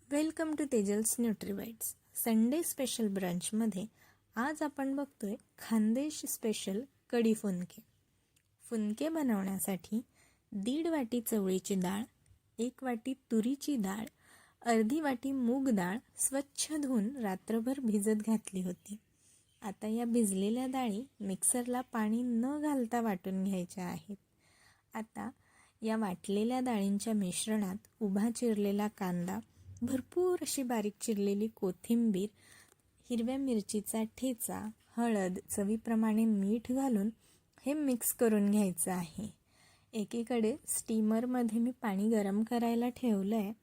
Welcome to Tejal's Nutribites. Sunday special ब्रंचमध्ये आज आपण बघतोय खानदेश स्पेशल कढी फुनके. फुनके बनवण्यासाठी 1.5 वाटी चवळीची डाळ, 1 वाटी तुरीची डाळ, अर्धी वाटी मूग डाळ स्वच्छ धुवून रात्रभर भिजत घातली होती. आता या भिजलेल्या डाळी मिक्सरला पाणी न घालता वाटून घ्यायच्या आहेत. आता या वाटलेल्या डाळींच्या मिश्रणात उभा चिरलेला कांदा, भरपूर अशी बारीक चिरलेली कोथिंबीर, हिरव्या मिरचीचा ठेचा, हळद, चवीप्रमाणे मीठ घालून हे मिक्स करून घ्यायचं आहे. एकीकडे स्टीमरमध्ये मी पाणी गरम करायला ठेवलं आहे.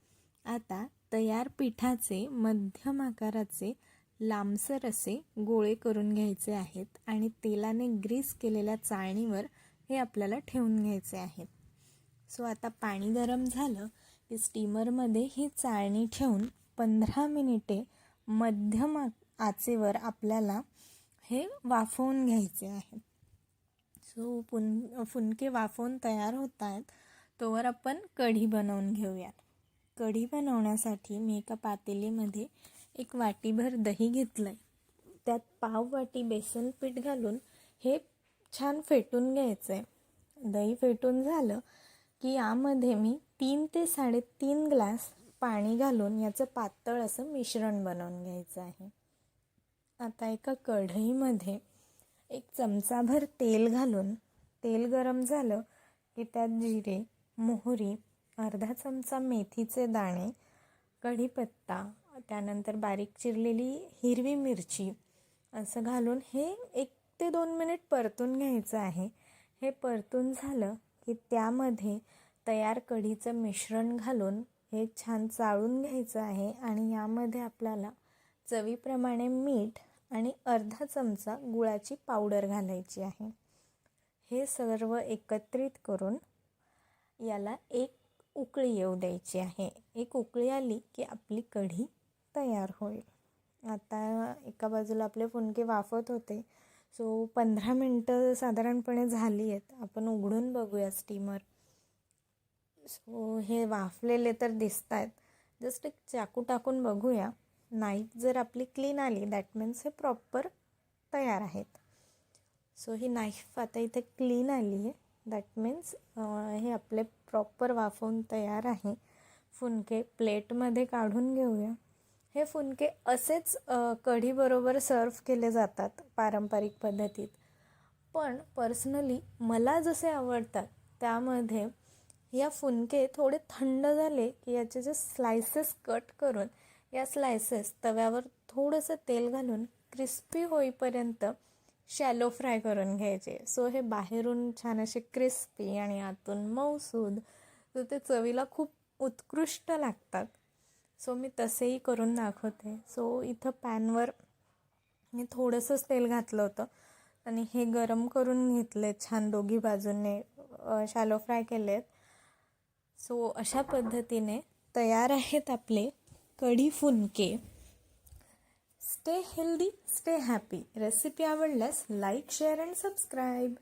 आता तयार पिठाचे मध्यम आकाराचे लांबसर असे गोळे करून घ्यायचे आहेत आणि तेलाने ग्रीस केलेल्या चाळणीवर हे आपल्याला ठेवून घ्यायचे आहेत. सो आता पाणी गरम झालं की स्टीमरमध्ये ही चाळणी ठेवून 15 मिनिटे मध्यम आचेवर आपल्याला हे वाफवून घ्यायचे आहे. सो फुनके वाफवून तयार होत आहेत तोवर आपण कढी बनवून घेऊयात. कढी बनवण्यासाठी मी एका पातेलीमध्ये 1 वाटीभर दही घेतलं आहे. त्यात पाव वाटी बेसन पीठ घालून हे छान फेटून घ्यायचं आहे. दही फेटून झालं की यामध्ये मी 3 ते 3.5 ग्लास पाणी घालून याचं पातळ असं मिश्रण बनवून घ्यायचं आहे. आता एका कढईमध्ये 1 चमचाभर तेल घालून तेल गरम झालं की त्यात जिरे, मोहरी, अर्धा चमचा मेथीचे दाणे, कढीपत्ता, त्यानंतर बारीक चिरलेली हिरवी मिरची असं घालून हे 1 ते 2 मिनिट परतून घ्यायचं आहे. हे परतून झालं की त्यामध्ये तयार कढीचं मिश्रण घालून हे छान चाळून घ्यायचं आहे आणि यामध्ये आपल्याला चवीप्रमाणे मीठ आणि अर्धा चमचा गुळाची पावडर घालायची आहे. हे सर्व एकत्रित करून याला 1 उकळी येऊ द्यायची आहे. 1 उकळी आली की आपली कढी तयार होईल. आता एका बाजूला आपले फुनके वाफत होते. सो 15 मिनटं साधारणपणे झाली आहेत. आपण उघडून बघूया स्टीमर. सो हे वाफलेले तर दिसत आहेत. जस्ट 1 चाकू टाकून बघूया. नाईफ जर आपली क्लीन आली दॅट मीन्स हे प्रॉपर तयार आहेत. सो ही नाईफ आता इथे क्लीन आली आहे. दॅट मीन्स हे आपले प्रॉपर वाफवून तयार आहे. फुनके प्लेटमध्ये काढून घेऊया. हे फुनके असेच कढीबरोबर सर्व केले जातात पारंपरिक पद्धतीत. पण पर्सनली मला जसे आवडतात त्यामध्ये या फुनके थोडे थंड झाले की याचे जे स्लायसेस कट करून या स्लायसेस तव्यावर थोडंसं तेल घालून क्रिस्पी होईपर्यंत शॅलो फ्राय करून घ्यायचे. सो हे बाहेरून छान असे क्रिस्पी आणि आतून मऊसूद, तर ते चवीला खूप उत्कृष्ट लागतात. सो मी तसेही करून दाखवते. सो इथं पॅनवर मी थोडंसंच तेल घातलं होतं आणि हे गरम करून घेतले छान, दोघी बाजूने शॅलो फ्राय केले आहेत. सो अशा पद्धतीने तयार आहेत आपले कढी फुनके. Stay healthy, stay happy. Recipe आवडल्यास लाईक, शेअर अँड सबस्क्राईब.